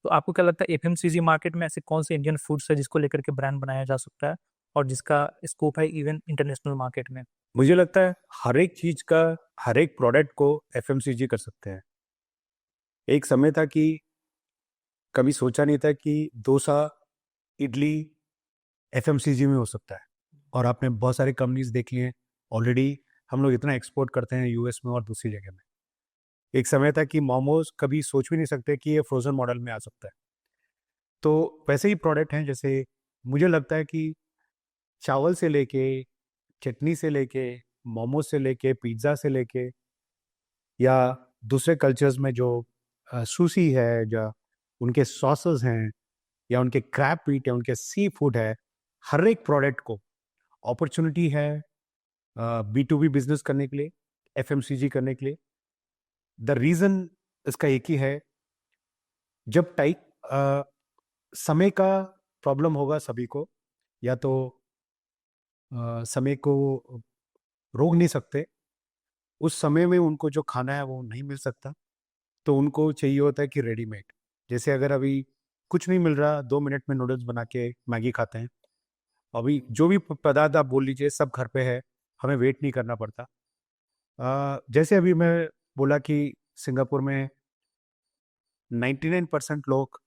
तो आपको क्या लगता है एफएमसीजी मार्केट में ऐसे कौन से इंडियन फूड्स है जिसको लेकर के ब्रांड बनाया जा सकता है और जिसका स्कोप है इवन इंटरनेशनल मार्केट में? मुझे लगता है हर एक चीज़ का, हर एक प्रोडक्ट को एफएमसीजी कर सकते हैं। एक समय था कि कभी सोचा नहीं था कि डोसा, इडली एफएमसीजी में हो सकता है, और आपने बहुत सारे कंपनीज देख लिए ऑलरेडी। हम लोग इतना एक्सपोर्ट करते हैं यूएस में और दूसरी जगह में। एक समय था कि मोमोज कभी सोच भी नहीं सकते कि ये फ्रोजन मॉडल में आ सकता है। तो वैसे ही प्रोडक्ट हैं, जैसे मुझे लगता है कि चावल से लेके, चटनी से लेके, मोमोज से लेके, पिज्ज़ा से लेके, या दूसरे कल्चर्स में जो सुशी है, या उनके सॉसेस हैं, या उनके क्रैब मीट है, उनके सी फूड है, हर एक प्रोडक्ट को अपॉर्चुनिटी है बी टू बी बिजनेस करने के लिए, एफएमसीजी करने के लिए। द रीज़न इसका एक ही है, जब समय का प्रॉब्लम होगा सभी को, या तो समय को रोक नहीं सकते, उस समय में उनको जो खाना है वो नहीं मिल सकता, तो उनको चाहिए होता है कि रेडीमेड। जैसे अगर अभी कुछ नहीं मिल रहा, 2 मिनट में नूडल्स बना के मैगी खाते हैं। अभी जो भी पदार्थ आप बोल लीजिए सब घर पे है, हमें वेट नहीं करना पड़ता। जैसे अभी मैं बोला कि सिंगापुर में 99% लोग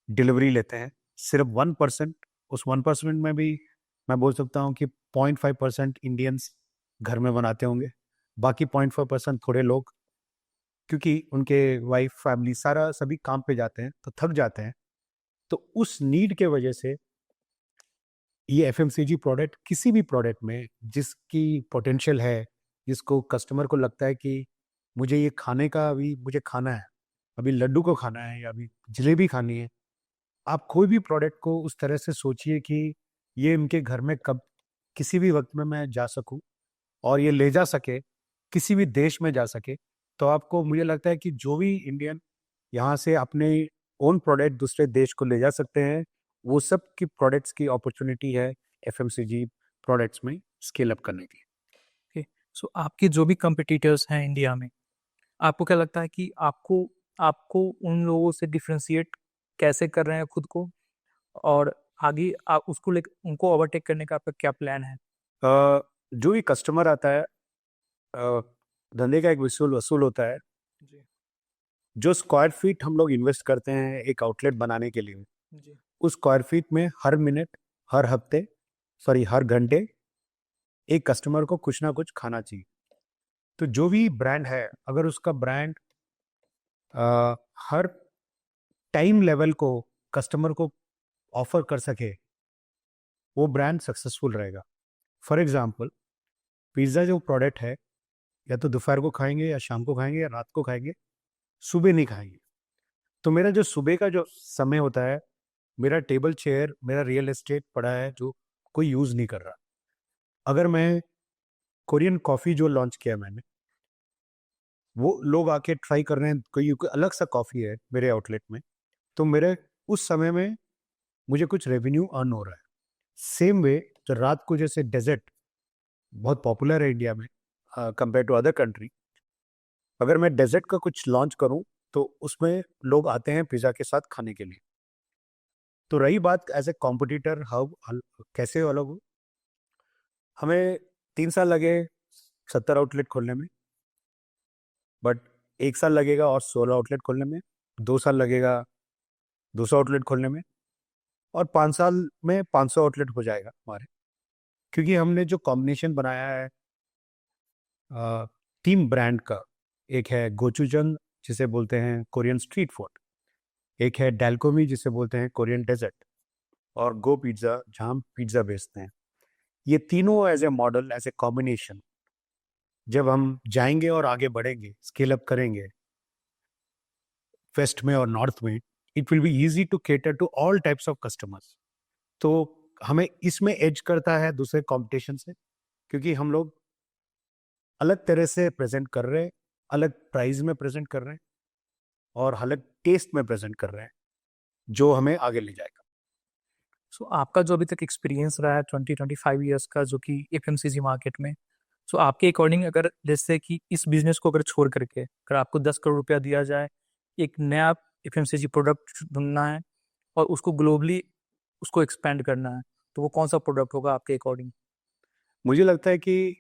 डिलीवरी लेते हैं, सिर्फ 1%, उस 1% में भी मैं बोल सकता हूँ कि 0.5% इंडियंस घर में बनाते होंगे। बाकी 0.5% थोड़े लोग, क्योंकि उनके वाइफ फैमिली सारा सभी काम पे जाते हैं तो थक जाते हैं। तो उस नीड के वजह से ये एफएमसीजी प्रोडक्ट, किसी भी प्रोडक्ट में जिसकी पोटेंशियल है, जिसको कस्टमर को लगता है कि मुझे ये खाने का, अभी मुझे खाना है, अभी लड्डू को खाना है या अभी जलेबी खानी है, आप कोई भी प्रोडक्ट को उस तरह से सोचिए कि ये इनके घर में कब किसी भी वक्त में मैं जा सकूं और ये ले जा सके, किसी भी देश में जा सके। तो आपको, मुझे लगता है कि जो भी इंडियन यहाँ से अपने ओन प्रोडक्ट दूसरे देश को ले जा सकते हैं, वो सब की प्रोडक्ट्स की अपॉर्चुनिटी है एफएमसीजी प्रोडक्ट्स में स्केल अप करने की। सो आपके जो भी कंपिटिटर्स हैं इंडिया में, आपको क्या लगता है कि आपको आपको उन लोगों से डिफरेंशिएट कैसे कर रहे हैं खुद को, और आगे आप उसको ले उनको ओवरटेक करने का आपका क्या प्लान है? जो भी कस्टमर आता है, अ, धंधे का एक वसूल वसूल होता है। जी, जो स्क्वायर फीट हम लोग इन्वेस्ट करते हैं एक आउटलेट बनाने के लिए, जी, उस स्क्वायर फीट में हर मिनट, हर हफ्ते, सॉरी हर घंटे एक कस्टमर को कुछ ना कुछ खाना चाहिए। तो जो भी ब्रांड है, अगर उसका ब्रांड हर टाइम लेवल को कस्टमर को ऑफर कर सके, वो ब्रांड सक्सेसफुल रहेगा। फॉर एग्जांपल, पिज़्ज़ा जो प्रोडक्ट है, या तो दोपहर को खाएंगे या शाम को खाएंगे या रात को खाएंगे, सुबह नहीं खाएंगे। तो मेरा जो सुबह का जो समय होता है, मेरा टेबल चेयर, मेरा रियल एस्टेट पड़ा है जो कोई यूज़ नहीं कर रहा। अगर मैं कोरियन कॉफ़ी जो लॉन्च किया मैंने, वो लोग आके ट्राई कर रहे हैं, कोई कोई अलग सा कॉफ़ी है मेरे आउटलेट में, तो मेरे उस समय में मुझे कुछ रेवेन्यू अर्न हो रहा है। सेम वे, जो रात को जैसे डेजर्ट बहुत पॉपुलर है इंडिया में कंपेयर टू अदर कंट्री, अगर मैं डेजर्ट का कुछ लॉन्च करूं, तो उसमें लोग आते हैं पिज़्ज़ा के साथ खाने के लिए। तो रही बात एज ए कॉम्पिटिटर कैसे अलग हो, हमें 3 साल लगे 70 आउटलेट खोलने में, बट 1 साल लगेगा और 16 आउटलेट खोलने में, 2 साल लगेगा 200 आउटलेट खोलने में, और 5 साल में 500 आउटलेट हो जाएगा हमारे। क्योंकि हमने जो कॉम्बिनेशन बनाया है 3 ब्रांड का, एक है गोचूजन जिसे बोलते हैं कोरियन स्ट्रीट फूड, एक है डेलकोमी जिसे बोलते हैं कोरियन डेजर्ट, और गो पिज्ज़ा जहाँ हम पिज्ज़ा बेचते हैं। ये तीनों as a model, as a combination, जब हम जाएंगे और आगे बढ़ेंगे, स्केल अप करेंगे वेस्ट में और नॉर्थ में, it will be easy to cater to all types of customers. तो हमें इसमें एज करता है दूसरे कंपटीशन से, क्योंकि हम लोग अलग तरह से प्रेजेंट कर रहे हैं, अलग प्राइस में प्रेजेंट कर रहे हैं, और अलग टेस्ट में प्रेजेंट कर रहे हैं, जो हमें आगे ले जाएगा। सो आपका जो अभी तक एक्सपीरियंस रहा है 20-25 ईयर्स का, जो कि एफएमसीजी मार्केट में, सो आपके अकॉर्डिंग, अगर जैसे कि इस बिजनेस को अगर छोड़ करके अगर आपको 10 करोड़ रुपया दिया जाए, एक नया एफएमसीजी प्रोडक्ट ढूंढना है और उसको ग्लोबली उसको एक्सपेंड करना है, तो वो कौन सा प्रोडक्ट होगा आपके अकॉर्डिंग? मुझे लगता है कि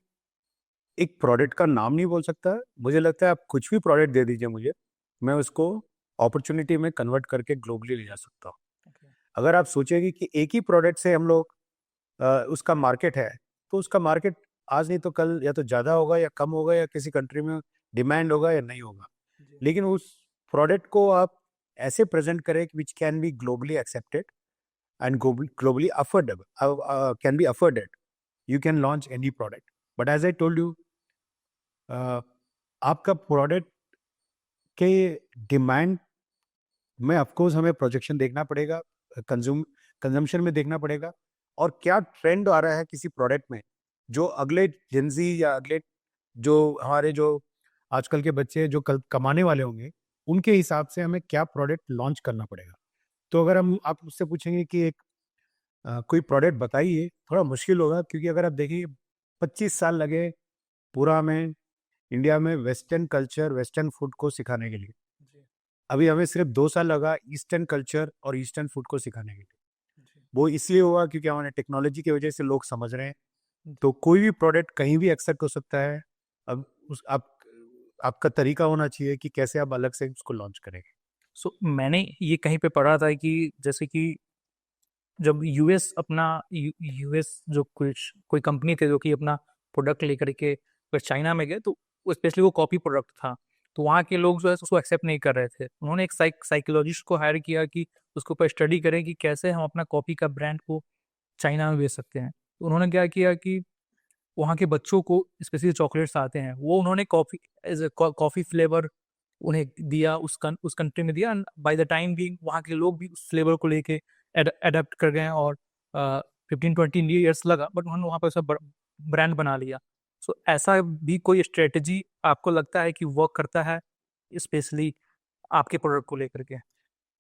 एक प्रोडक्ट का नाम नहीं बोल सकता, मुझे लगता है आप कुछ भी प्रोडक्ट दे दीजिए मुझे, मैं उसको अपॉर्चुनिटी में कन्वर्ट करके ग्लोबली ले जा सकता हूँ। अगर आप सोचेंगे कि एक ही प्रोडक्ट से हम लोग उसका मार्केट है, तो उसका मार्केट आज नहीं तो कल या तो ज़्यादा होगा या कम होगा, या किसी कंट्री में डिमांड होगा या नहीं होगा। लेकिन उस प्रोडक्ट को आप ऐसे प्रेजेंट करें which can be globally accepted and globally affordable, can be afforded, you can launch any product. But as I told you, आपका प्रोडक्ट के डिमांड में ऑफकोर्स हमें प्रोजेक्शन देखना पड़ेगा, कंजम्पशन में देखना पड़ेगा, और क्या ट्रेंड आ रहा है किसी प्रोडक्ट में, जो अगले जेंजी या अगले जो हमारे जो आजकल के बच्चे जो कल कमाने वाले होंगे, उनके हिसाब से हमें क्या प्रोडक्ट लॉन्च करना पड़ेगा। तो अगर हम आप मुझसे पूछेंगे कि एक कोई प्रोडक्ट बताइए, थोड़ा मुश्किल होगा, क्योंकि अगर आप देखिए 25 साल लगे पूरा हमें इंडिया में वेस्टर्न कल्चर, वेस्टर्न फूड को सिखाने के लिए। अभी हमें सिर्फ 2 साल लगा ईस्टर्न कल्चर और ईस्टर्न फूड को सिखाने के लिए। वो इसलिए हुआ क्योंकि हमारे टेक्नोलॉजी की वजह से लोग समझ रहे हैं। तो कोई भी प्रोडक्ट कहीं भी एक्सेप्ट हो सकता है। अब उस आपका तरीका होना चाहिए कि कैसे आप अलग से उसको लॉन्च करेंगे। सो मैंने ये कहीं पे पढ़ा था कि जैसे कि जब यूएस अपना यूएस जो कुछ कोई कंपनी थे जो कि अपना प्रोडक्ट लेकर के अगर चाइना में गए, तो स्पेशली वो कॉपी प्रोडक्ट था, तो वहाँ के लोग जो है उसको एक्सेप्ट नहीं कर रहे थे। उन्होंने एक साइकोलॉजिस्ट को हायर किया कि उसके ऊपर स्टडी करें कि कैसे हम अपना कॉपी का ब्रांड को चाइना में बेच सकते हैं। तो उन्होंने क्या किया कि वहाँ के बच्चों को स्पेशली चॉकलेट्स आते हैं, वो उन्होंने coffee as a coffee flavour उन्हें दिया, उस कंट्री में दिया, एंड बाय द टाइम भी वहाँ के लोग भी उस फ्लेवर को लेके अडेप्ट कर गए हैं, और 15-20 ईयर्स लगा, बट उन्होंने वहाँ पर सब ब्रांड बना लिया। सो ऐसा भी कोई स्ट्रेटजी आपको लगता है कि वर्क करता है, स्पेशली आपके प्रोडक्ट को लेकर के?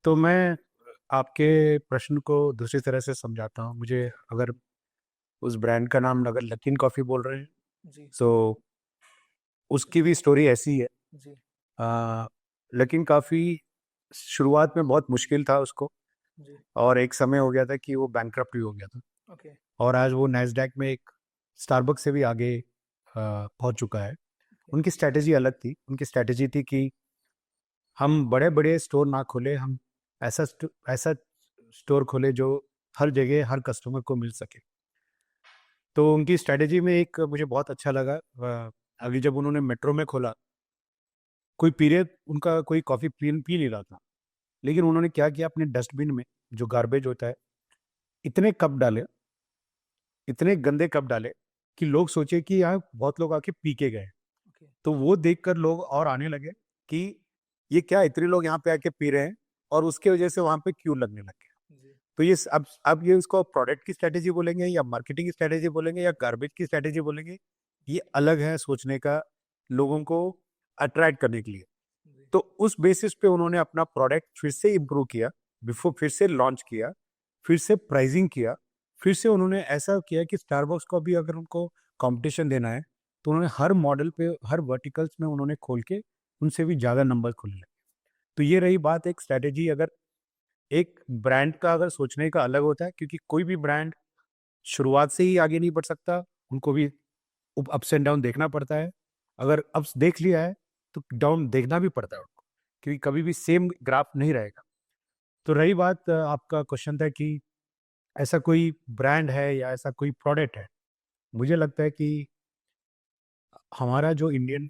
तो मैं आपके प्रश्न को दूसरी तरह से समझाता हूँ। मुझे अगर उस ब्रांड का नाम अगर लकीन कॉफ़ी बोल रहे हैं, जी, तो उसकी भी स्टोरी ऐसी है। जी, लेकिन काफ़ी शुरुआत में बहुत मुश्किल था उसको, जी। और एक समय हो गया था कि वो बैंकक्रप्ट भी हो गया था, ओके। और आज वो नैस्डैक में एक स्टारबक्स से भी आगे पहुंच चुका है। उनकी स्ट्रैटेजी अलग थी। उनकी स्ट्रैटेजी थी कि हम बड़े बड़े स्टोर ना खोले, हम ऐसा स्टोर खोले जो हर जगह हर कस्टमर को मिल सके। तो उनकी स्ट्रैटेजी में एक मुझे बहुत अच्छा लगा, अभी जब उन्होंने मेट्रो में खोला, कोई पीरियड उनका कोई कॉफ़ी पी नहीं रहा था, लेकिन उन्होंने क्या किया, अपने डस्टबिन में जो गार्बेज होता है, इतने कप डाले, इतने गंदे कप डाले कि लोग सोचे कि यहाँ बहुत लोग आके पी के गए। ओके। तो वो देखकर लोग और आने लगे कि ये क्या इतने लोग यहाँ पे आके पी रहे हैं, और उसके वजह से वहाँ पे क्यू लगने लग गया। जी। तो ये अब ये उसको प्रोडक्ट की स्ट्रैटेजी बोलेंगे या मार्केटिंग की स्ट्रैटेजी बोलेंगे या गार्बेज की स्ट्रैटेजी बोलेंगे, ये अलग है सोचने का, लोगों को अट्रैक्ट करने के लिए। जी। तो उस बेसिस पे उन्होंने अपना प्रोडक्ट फिर से इम्प्रूव किया, फिर से लॉन्च किया, फिर से प्राइसिंग किया, फिर से उन्होंने ऐसा किया कि स्टारबक्स को भी अगर उनको कंपटीशन देना है, तो उन्होंने हर मॉडल पे, हर वर्टिकल्स में उन्होंने खोल के उनसे भी ज़्यादा नंबर खोलने लगे। तो ये रही बात एक स्ट्रैटेजी। अगर एक ब्रांड का अगर सोचने का अलग होता है, क्योंकि कोई भी ब्रांड शुरुआत से ही आगे नहीं बढ़ सकता, उनको भी अप्स एंड डाउन देखना पड़ता है। अगर अप्स देख लिया है तो डाउन देखना भी पड़ता है उनको, क्योंकि कभी भी सेम ग्राफ नहीं रहेगा। तो रही बात, आपका क्वेश्चन था कि ऐसा कोई ब्रांड है या ऐसा कोई प्रोडक्ट है, मुझे लगता है कि हमारा जो इंडियन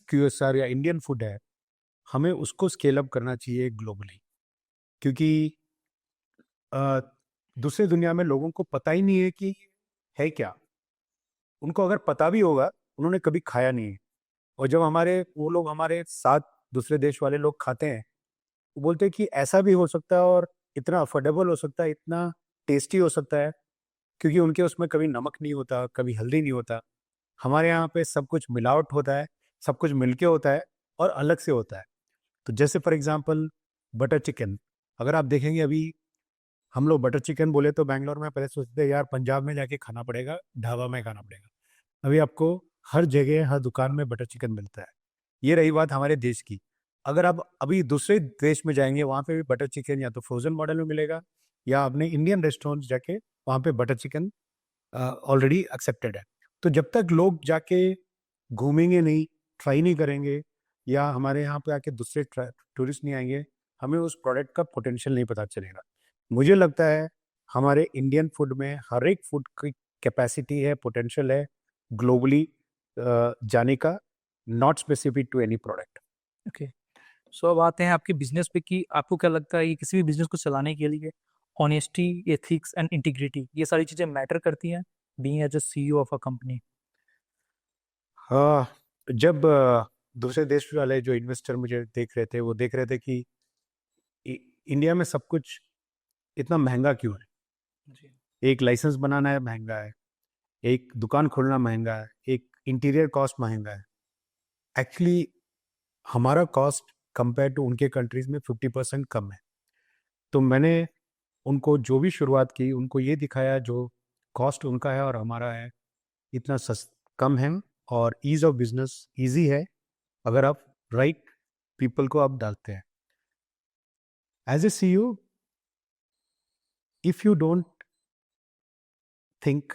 क्यूएसआर या इंडियन फूड है, हमें उसको स्केल अप करना चाहिए ग्लोबली। क्योंकि अ, दूसरे दुनिया में लोगों को पता ही नहीं है कि है क्या। उनको अगर पता भी होगा, उन्होंने कभी खाया नहीं है। और जब वो लोग हमारे साथ दूसरे देश वाले लोग खाते हैं, वो बोलते हैं कि ऐसा भी हो सकता है, और इतना अफोर्डेबल हो सकता है, इतना टेस्टी हो सकता है, क्योंकि उनके उसमें कभी नमक नहीं होता, कभी हल्दी नहीं होता। हमारे यहाँ पे सब कुछ मिलावट होता है, सब कुछ मिलके होता है और अलग से होता है। तो जैसे फॉर एग्जांपल बटर चिकन, अगर आप देखेंगे, अभी हम लोग बटर चिकन बोले तो बैंगलोर में पहले सोचते हैं यार पंजाब में जाके खाना पड़ेगा, ढाबा में खाना पड़ेगा। अभी आपको हर जगह हर दुकान में बटर चिकन मिलता है। ये रही बात हमारे देश की। अगर आप अभी दूसरे देश में जाएंगे, वहाँ पे भी बटर चिकन या तो फ्रोजन मॉडल में मिलेगा, या आपने इंडियन रेस्टोरेंट जाके वहाँ पे बटर चिकन ऑलरेडी एक्सेप्टेड है। तो जब तक लोग जाके घूमेंगे नहीं, ट्राई नहीं करेंगे, या हमारे यहाँ पे आके दूसरे टूरिस्ट नहीं आएंगे, हमें उस प्रोडक्ट का पोटेंशियल नहीं पता चलेगा। मुझे लगता है हमारे इंडियन फूड में हर एक फूड की कैपेसिटी है, पोटेंशियल है ग्लोबली जाने का, not specific to any product. Okay. So अब आते हैं आपके बिजनेस पे कि आपको क्या लगता है कि किसी भी बिजनेस को चलाने के लिए ऑनेस्टी, एथिक्स एंड इंटीग्रिटी, ये सारी चीज़ें मैटर करती हैं being as a CEO of a company? हाँ, जब दूसरे देश वाले जो इन्वेस्टर मुझे देख रहे थे, वो देख रहे थे कि इंडिया में सब कुछ इतना महंगा क्यों है। जी। एक लाइसेंस बनाना है महंगा है, एक दुकान खोलना महंगा है, एक इंटीरियर कॉस्ट महंगा है। एक्चुअली हमारा कॉस्ट कंपेयर टू उनके कंट्रीज में 50% कम है। तो मैंने उनको जो भी शुरुआत की, उनको ये दिखाया जो कॉस्ट उनका है और हमारा है, इतना कम है, और ईज ऑफ बिजनेस ईजी है अगर आप राइट पीपल को आप डालते हैं। As a CEO, if you don't think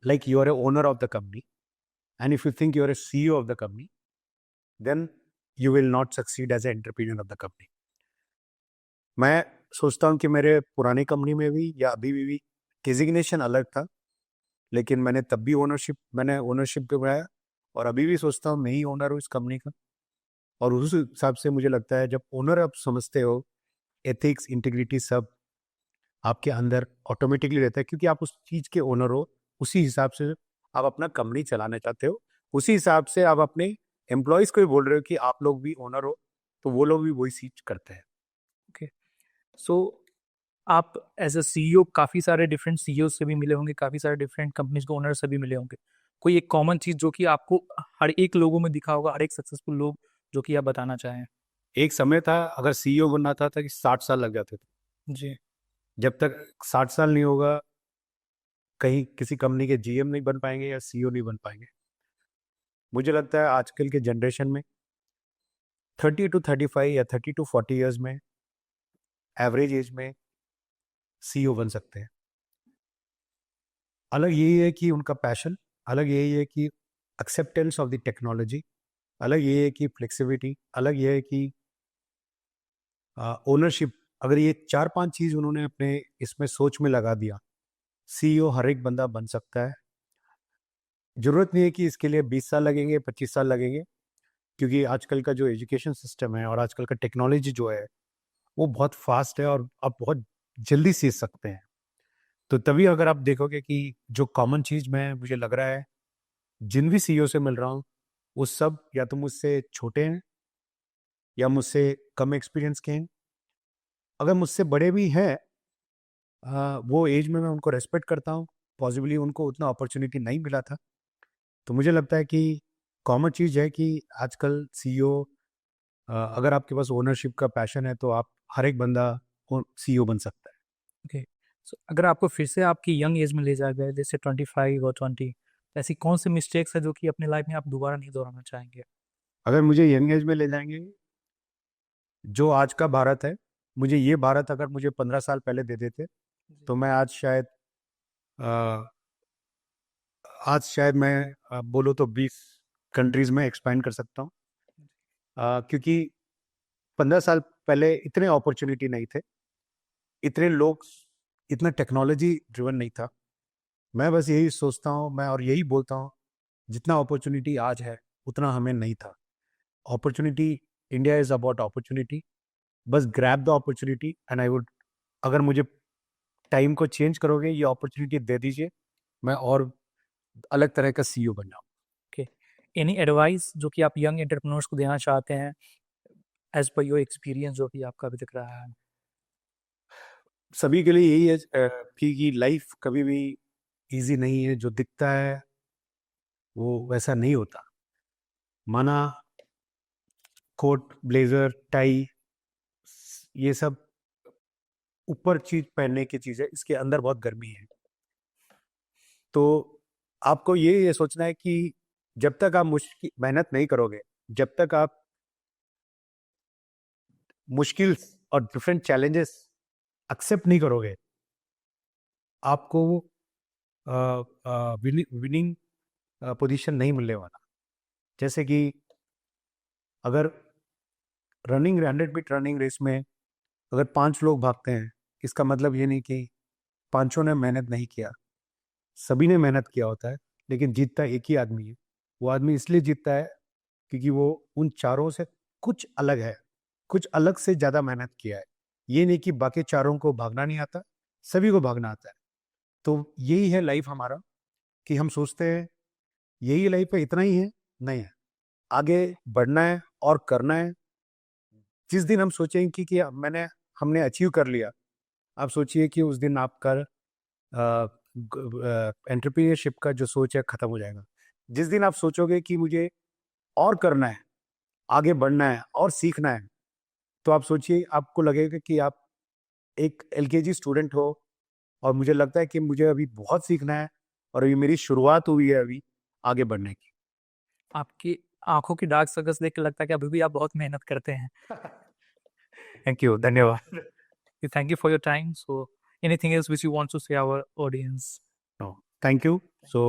like you are a owner of the company, and if you think you are a CEO of the company, then you will not succeed as an entrepreneur of the company. मैं सोचता हूँ कि मेरे पुरानी company में भी या अभी भी डिजिग्नेशन अलग था, लेकिन मैंने ओनरशिप पे बनाया, और अभी भी सोचता हूँ मैं ही ओनर हूँ इस कंपनी का। और उस हिसाब से मुझे लगता है जब ओनर आप समझते हो, एथिक्स, इंटीग्रिटी सब आपके अंदर ऑटोमेटिकली रहता है, क्योंकि आप उस चीज़ के ओनर हो। उसी हिसाब से आप अपना कंपनी चलाना चाहते हो, उसी हिसाब से आप अपने एम्प्लॉयज़ को भी बोल रहे हो कि आप लोग भी ओनर हो, तो वो लोग भी वही चीज़ करते हैं। ओके। सो आप एज अ सीईओ काफ़ी सारे डिफरेंट सीईओ से भी मिले होंगे, काफ़ी सारे डिफरेंट कंपनीज के ओनर से भी मिले होंगे। कोई एक कॉमन चीज़ जो कि आपको हर एक लोगों में दिखा होगा, हर एक सक्सेसफुल लोग, जो कि आप बताना चाहें? एक समय था अगर सीईओ बनना था कि 60 साल लग जाते थे। जी। जब तक 60 साल नहीं होगा, कहीं किसी कंपनी के जीएम नहीं बन पाएंगे या सीईओ नहीं बन पाएंगे। मुझे लगता है आजकल के जनरेशन में 30 to 35 या 30 to 40 ईयर्स में एवरेज एज में सीईओ बन सकते हैं। अलग यही है कि उनका पैशन, अलग यही है कि एक्सेप्टेंस ऑफ द टेक्नोलॉजी, अलग ये है कि फ्लेक्सिबिलिटी, अलग ये है कि ओनरशिप। अगर ये 4-5 चीज़ उन्होंने अपने इसमें सोच में लगा दिया, सीईओ हर एक बंदा बन सकता है। ज़रूरत नहीं है कि इसके लिए 20 साल लगेंगे, 25 साल लगेंगे, क्योंकि आजकल का जो एजुकेशन सिस्टम है और आजकल का टेक्नोलॉजी जो है वो बहुत फास्ट है और आप बहुत जल्दी सीख सकते हैं। तो तभी अगर आप देखोगे कि जो कॉमन चीज़ मैं मुझे लग रहा है जिन भी सीईओ से मिल रहा हूँ वो सब या तो मुझसे छोटे हैं या मुझसे कम एक्सपीरियंस के हैं। अगर मुझसे बड़े भी हैं, वो एज में मैं उनको रेस्पेक्ट करता हूँ, पॉसिबली उनको उतना अपॉर्चुनिटी नहीं मिला था। तो मुझे लगता है कि कॉमन चीज़ है कि आजकल सीईओ, अगर आपके पास ओनरशिप का पैशन है तो आप हर एक बंदा सीईओ बन सकता है। ओके, सो अगर आपको फिर से आपकी यंग एज में ले जाया गया जैसे 25 और 20, तो ऐसी कौन सी मिस्टेक्स है जो कि अपने लाइफ में आप दोबारा नहीं दोहराना चाहेंगे? अगर मुझे यंग एज में ले जाएंगे, जो आज का भारत है, मुझे ये भारत अगर मुझे 15 साल पहले दे देते तो मैं आज शायद मैं बोलो तो 20 कंट्रीज़ में एक्सपैंड कर सकता हूँ, क्योंकि 15 साल पहले इतने अपॉर्चुनिटी नहीं थे, इतने लोग, इतना टेक्नोलॉजी ड्रिवन नहीं था। मैं बस यही सोचता हूँ मैं और यही बोलता हूँ, जितना अपॉर्चुनिटी आज है उतना हमें नहीं था। Opportunity, India is about opportunity. बस grab the opportunity and I would, अगर मुझे टाइम को चेंज करोगे, ये अपॉर्चुनिटी दे दीजिए, मैं और अलग तरह का सीईओ बन जाऊँ। ओके, एनी एडवाइस जो कि आप यंग एंटरप्रेन्योर्स को देना चाहते हैं एज पर योर एक्सपीरियंस जो कि आपका अभी दिख रहा है? सभी के लिए यही है कि लाइफ कभी भी इजी नहीं है, जो दिखता है वो वैसा नहीं होता। माना कोट, ब्लेजर, टाई, ये सब ऊपर चीज पहनने की चीज है, इसके अंदर बहुत गर्मी है। तो आपको ये सोचना है कि जब तक आप मुश्किल मेहनत नहीं करोगे, जब तक आप मुश्किल और डिफरेंट चैलेंजेस एक्सेप्ट नहीं करोगे, आपको विनिंग पोजीशन नहीं मिलने वाला। जैसे कि अगर 100 मीटर रनिंग रेस में अगर 5 लोग भागते हैं, इसका मतलब ये नहीं कि पांचों ने मेहनत नहीं किया, सभी ने मेहनत किया होता है, लेकिन जीतता एक ही आदमी है। वो आदमी इसलिए जीतता है क्योंकि वो उन चारों से कुछ अलग है, कुछ अलग से ज़्यादा मेहनत किया है। ये नहीं कि बाकी चारों को भागना नहीं आता, सभी को भागना आता है। तो यही है लाइफ हमारा, कि हम सोचते हैं यही लाइफ है, इतना ही है, नहीं है, आगे बढ़ना है और करना है। जिस दिन हम सोचेंगे कि हमने अचीव कर लिया, आप सोचिए कि उस दिन आपका एंटरप्रेन्योरशिप का जो सोच है खत्म हो जाएगा। जिस दिन आप सोचोगे कि मुझे और करना है, आगे बढ़ना है और सीखना है, तो आप सोचिए, आपको लगेगा कि आप एक एलकेजी स्टूडेंट हो और मुझे लगता है कि मुझे अभी बहुत सीखना है और अभी मेरी शुरुआत हुई है अभी आगे बढ़ने की। आपकी आंखों की डार्क सर्कल्स देख के लगता है कि अभी भी आप बहुत मेहनत करते हैं। थैंक यू, धन्यवाद। Thank you for your time. So, anything else which you want to say our audience? No, thank you. So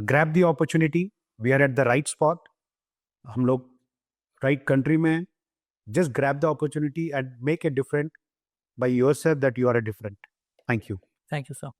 grab the opportunity. We are at the right spot. हम लोग right country में हैं. Just grab the opportunity and make it different by yourself, that you are a different. Thank you. Thank you, sir.